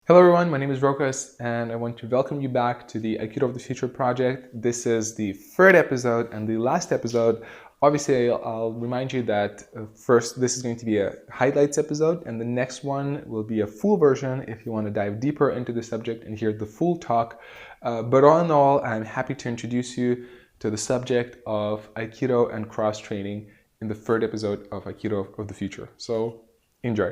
Hello everyone, my name is Rokas and I want to welcome you back to the Aikido of the Future project. This is the third episode and the last episode. Obviously, I'll remind you that first this is going to be a highlights episode and the next one will be a full version if you want to dive deeper into the subject and hear the full talk. But all in all, I'm happy to introduce you to the subject of Aikido and cross-training in the third episode of Aikido of the Future. So enjoy.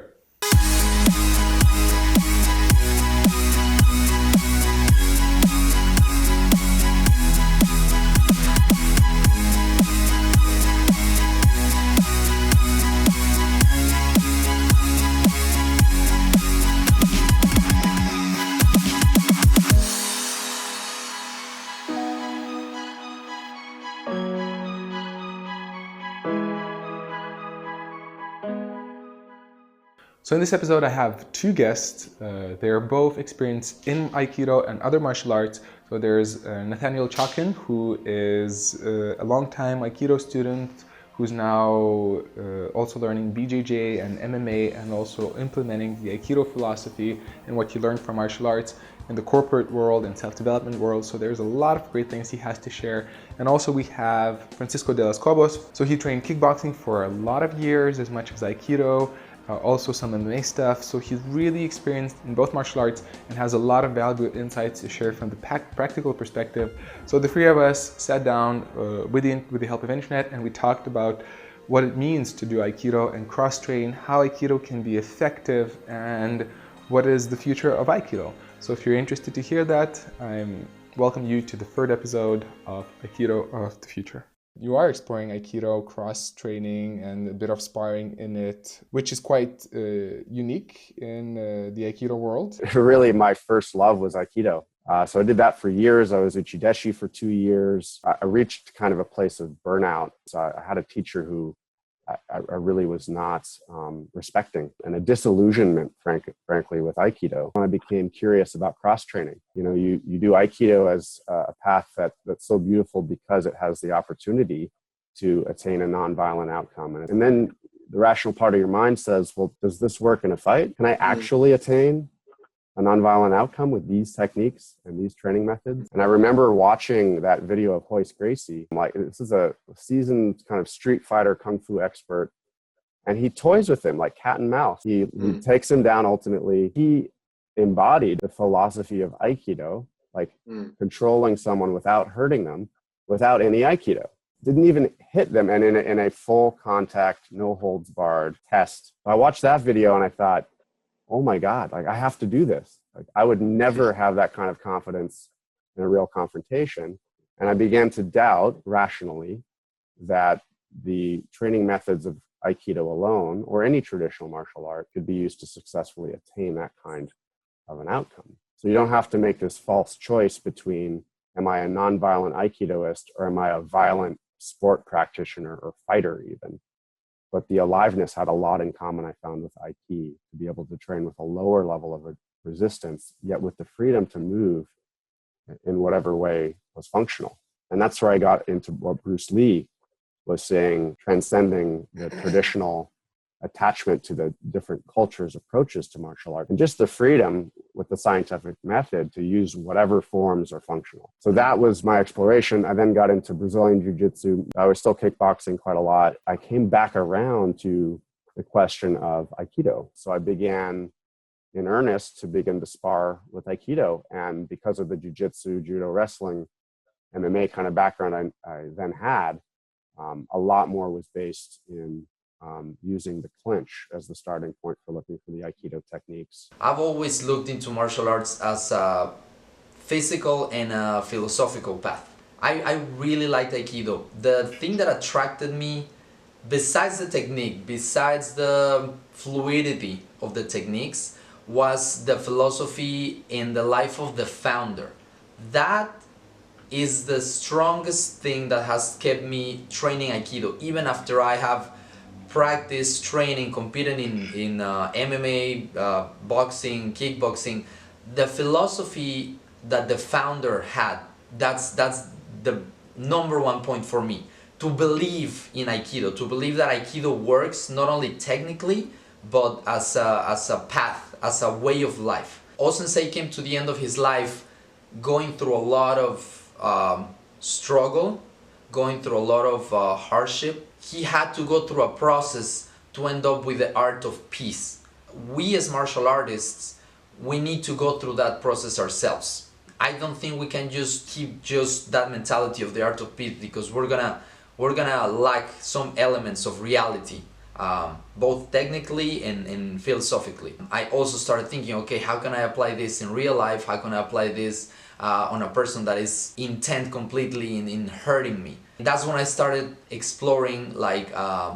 So in this episode, I have two guests. They are both experienced in Aikido and other martial arts. So there's Nathanael Chawkin, who is a long-time Aikido student, who's now also learning BJJ and MMA and also implementing the Aikido philosophy and what you learn from martial arts in the corporate world and self-development world. So there's a lot of great things he has to share. And also we have Francisco de los Cobos. So he trained kickboxing for a lot of years, as much as Aikido. Also some MMA stuff, so he's really experienced in both martial arts and has a lot of valuable insights to share from the practical perspective. So the three of us sat down with the help of internet and we talked about what it means to do Aikido and cross-train, how Aikido can be effective, and what is the future of Aikido. So if you're interested to hear that, I welcome you to the third episode of Aikido of the Future. You are exploring Aikido, cross-training, and a bit of sparring in it, which is quite unique in the Aikido world. Really, my first love was Aikido. So I did that for years. I was Uchideshi for 2 years. I reached kind of a place of burnout. So I had a teacher who I really was not respecting, and a disillusionment, frankly, with Aikido. When I became curious about cross-training, you do Aikido as a path that's so beautiful because it has the opportunity to attain a nonviolent outcome. And then the rational part of your mind says, well, does this work in a fight? Can I actually attain a nonviolent outcome with these techniques and these training methods? And I remember watching that video of Royce Gracie. I'm like, this is a seasoned kind of street fighter kung fu expert, and he toys with him like cat and mouse. He takes him down ultimately. He embodied the philosophy of Aikido, like controlling someone without hurting them, without any Aikido. Didn't even hit them, and in a full contact, no holds barred test. I watched that video and I thought, oh my God, like I have to do this. Like I would never have that kind of confidence in a real confrontation. And I began to doubt rationally that the training methods of Aikido alone or any traditional martial art could be used to successfully attain that kind of an outcome. So you don't have to make this false choice between, am I a nonviolent Aikidoist or am I a violent sport practitioner or fighter even? But the aliveness had a lot in common, I found, with Aiki, to be able to train with a lower level of resistance, yet with the freedom to move in whatever way was functional. And that's where I got into what Bruce Lee was saying, transcending the traditional attachment to the different cultures' approaches to martial art, and just the freedom with the scientific method to use whatever forms are functional. So that was my exploration. I then got into Brazilian Jiu-Jitsu. I was still kickboxing quite a lot. I came back around to the question of Aikido. So I began in earnest to begin to spar with Aikido. And because of the Jiu-Jitsu, Judo, wrestling, MMA kind of background I then had, a lot more was based in using the clinch as the starting point for looking for the Aikido techniques. I've always looked into martial arts as a physical and a philosophical path. I really liked Aikido. The thing that attracted me, besides the technique, besides the fluidity of the techniques, was the philosophy and the life of the founder. That is the strongest thing that has kept me training Aikido, even after I have practice, training, competing in MMA, boxing, kickboxing. The philosophy that the founder had, that's the number one point for me. To believe in Aikido, to believe that Aikido works not only technically, but as a path, as a way of life. O-sensei came to the end of his life going through a lot of struggle, going through a lot of hardship. He had to go through a process to end up with the art of peace. We as martial artists, we need to go through that process ourselves. I don't think we can just keep just that mentality of the art of peace, because we're gonna lack some elements of reality, both technically and philosophically. I also started thinking, okay, how can I apply this in real life? How can I apply this on a person that is intent completely in hurting me? That's when I started exploring like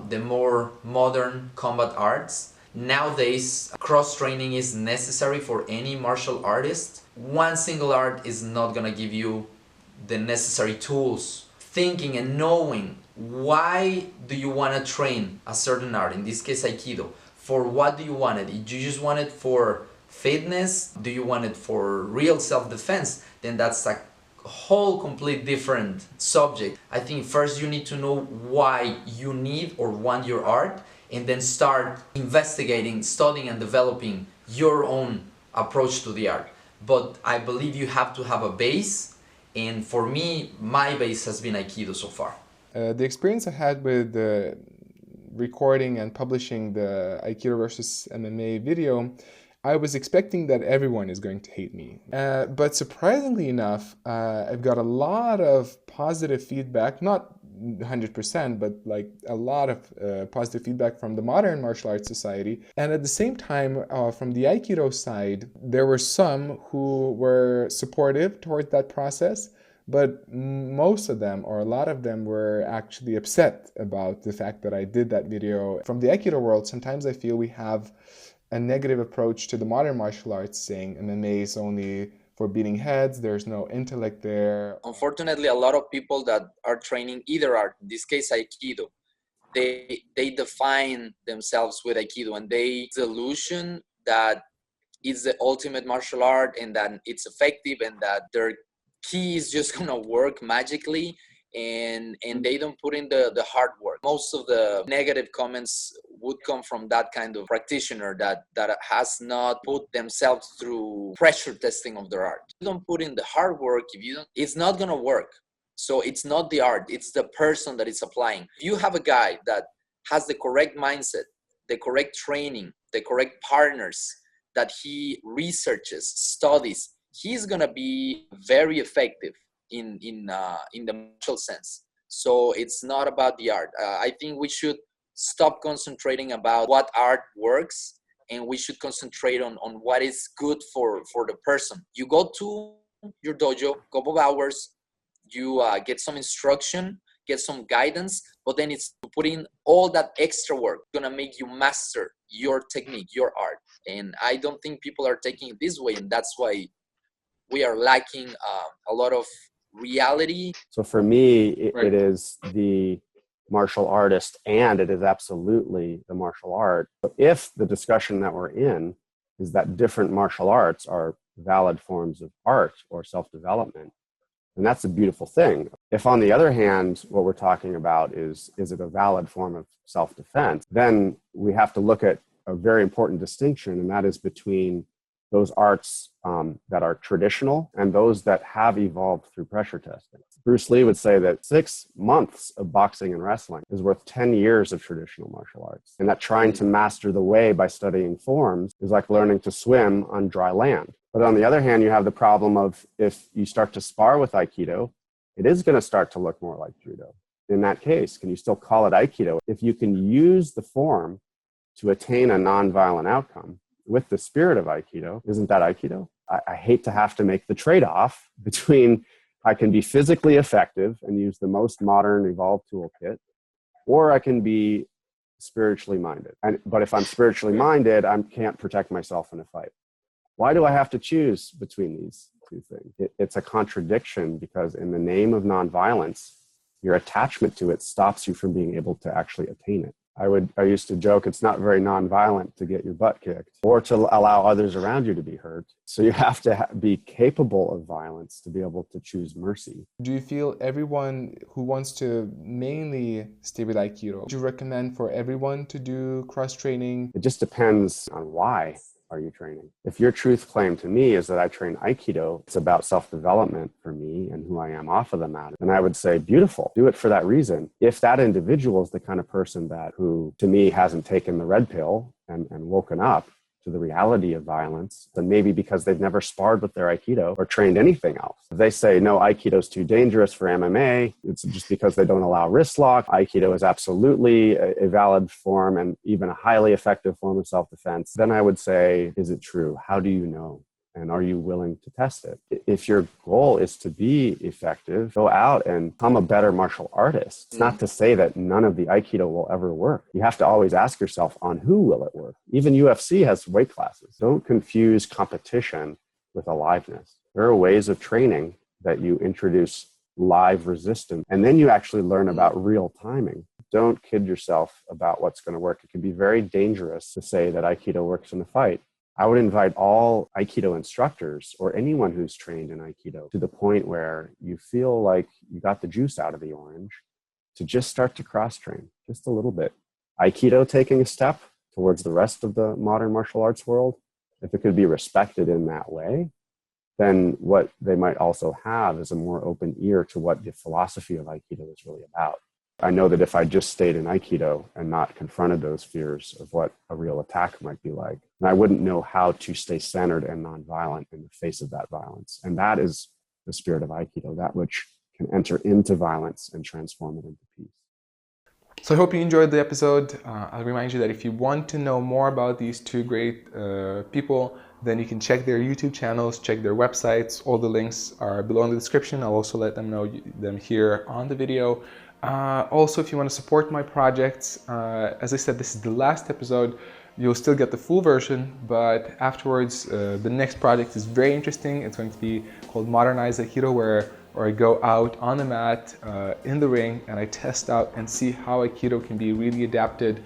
the more modern combat arts. Nowadays, cross-training is necessary for any martial artist. One single art is not gonna give you the necessary tools. Thinking and knowing why do you want to train a certain art, in this case Aikido. For what do you want it? Do you just want it for fitness? Do you want it for real self-defense? Then that's a whole complete different subject. I think first you need to know why you need or want your art, and then start investigating, studying and developing your own approach to the art. But I believe you have to have a base, and for me, my base has been Aikido so far. The experience I had with recording and publishing the Aikido versus MMA video, I was expecting that everyone is going to hate me. But surprisingly enough, I've got a lot of positive feedback, not 100%, but like a lot of positive feedback from the Modern Martial Arts Society. And at the same time, from the Aikido side, there were some who were supportive towards that process, but most of them, or a lot of them, were actually upset about the fact that I did that video. From the Aikido world, sometimes I feel we have a negative approach to the modern martial arts, saying MMA is only for beating heads, there's no intellect there. Unfortunately, a lot of people that are training either art, in this case Aikido, they define themselves with Aikido, and they delusion that it's the ultimate martial art and that it's effective and that their key is just gonna work magically, and they don't put in the hard work. Most of the negative comments would come from that kind of practitioner that has not put themselves through pressure testing of their art. If you don't put in the hard work, it's not gonna work. So it's not the art, it's the person that is applying. If you have a guy that has the correct mindset, the correct training, the correct partners, that he researches, studies, he's gonna be very effective in the martial sense. So it's not about the art. I think we should stop concentrating about what art works, and we should concentrate on what is good for the person. You go to your dojo, couple of hours, you get some instruction, get some guidance, but then it's to put in all that extra work, gonna make you master your technique, your art. And I don't think people are taking it this way, and that's why we are lacking a lot of reality. So for me, it is the martial artist, and it is absolutely the martial art. But if the discussion that we're in is that different martial arts are valid forms of art or self-development, and that's a beautiful thing. If on the other hand, what we're talking about is it a valid form of self-defense, then we have to look at a very important distinction, and that is between those arts that are traditional and those that have evolved through pressure testing. Bruce Lee would say that 6 months of boxing and wrestling is worth 10 years of traditional martial arts, and that trying to master the way by studying forms is like learning to swim on dry land. But on the other hand, you have the problem of if you start to spar with Aikido, it is going to start to look more like Judo. In that case, can you still call it Aikido? If you can use the form to attain a nonviolent outcome with the spirit of Aikido, isn't that Aikido? I hate to have to make the trade-off between I can be physically effective and use the most modern evolved toolkit, or I can be spiritually minded. But if I'm spiritually minded, I can't protect myself in a fight. Why do I have to choose between these two things? It's a contradiction, because in the name of nonviolence, your attachment to it stops you from being able to actually attain it. I used to joke, it's not very nonviolent to get your butt kicked or to allow others around you to be hurt. So you have to be capable of violence to be able to choose mercy. Do you feel everyone who wants to mainly stay with Aikido, do you recommend for everyone to do cross-training? It just depends on why. are you training? If your truth claim to me is that I train Aikido, it's about self-development for me and who I am off of the mat, then I would say, beautiful, do it for that reason. If that individual is the kind of person who, to me, hasn't taken the red pill and woken up to the reality of violence, then maybe because they've never sparred with their Aikido or trained anything else. If they say, no, Aikido is too dangerous for MMA, it's just because they don't allow wrist lock. Aikido is absolutely a valid form and even a highly effective form of self-defense. Then I would say, is it true? How do you know? And are you willing to test it? If your goal is to be effective, go out and become a better martial artist. It's not to say that none of the Aikido will ever work. You have to always ask yourself, on who will it work? Even UFC has weight classes. Don't confuse competition with aliveness. There are ways of training that you introduce live resistance, and then you actually learn about real timing. Don't kid yourself about what's going to work. It can be very dangerous to say that Aikido works in a fight. I would invite all Aikido instructors or anyone who's trained in Aikido to the point where you feel like you got the juice out of the orange to just start to cross-train just a little bit. Aikido taking a step towards the rest of the modern martial arts world, if it could be respected in that way, then what they might also have is a more open ear to what the philosophy of Aikido is really about. I know that if I just stayed in Aikido and not confronted those fears of what a real attack might be like, then I wouldn't know how to stay centered and nonviolent in the face of that violence. And that is the spirit of Aikido, that which can enter into violence and transform it into peace. So I hope you enjoyed the episode. I'll remind you that if you want to know more about these two great people, then you can check their YouTube channels, check their websites. All the links are below in the description. I'll also let them know them here on the video. Also, if you want to support my projects, as I said, this is the last episode. You'll still get the full version, but afterwards, the next project is very interesting. It's going to be called Modernizing, where I go out on the mat, in the ring, and I test out and see how Aikido can be really adapted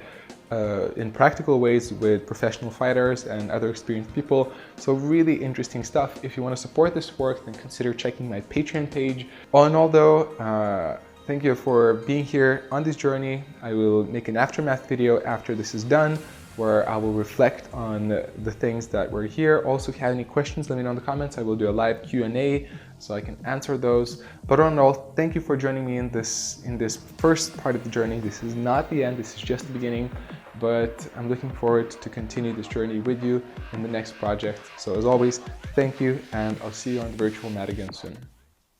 in practical ways with professional fighters and other experienced people. So really interesting stuff. If you want to support this work, then consider checking my Patreon page. All in all though, thank you for being here on this journey. I will make an aftermath video after this is done, where I will reflect on the things that were here. Also, if you have any questions, let me know in the comments. I will do a live Q&A so I can answer those. But all in all, thank you for joining me in this first part of the journey. This is not the end, this is just the beginning, but I'm looking forward to continue this journey with you in the next project. So as always, thank you, and I'll see you on the virtual mat again soon.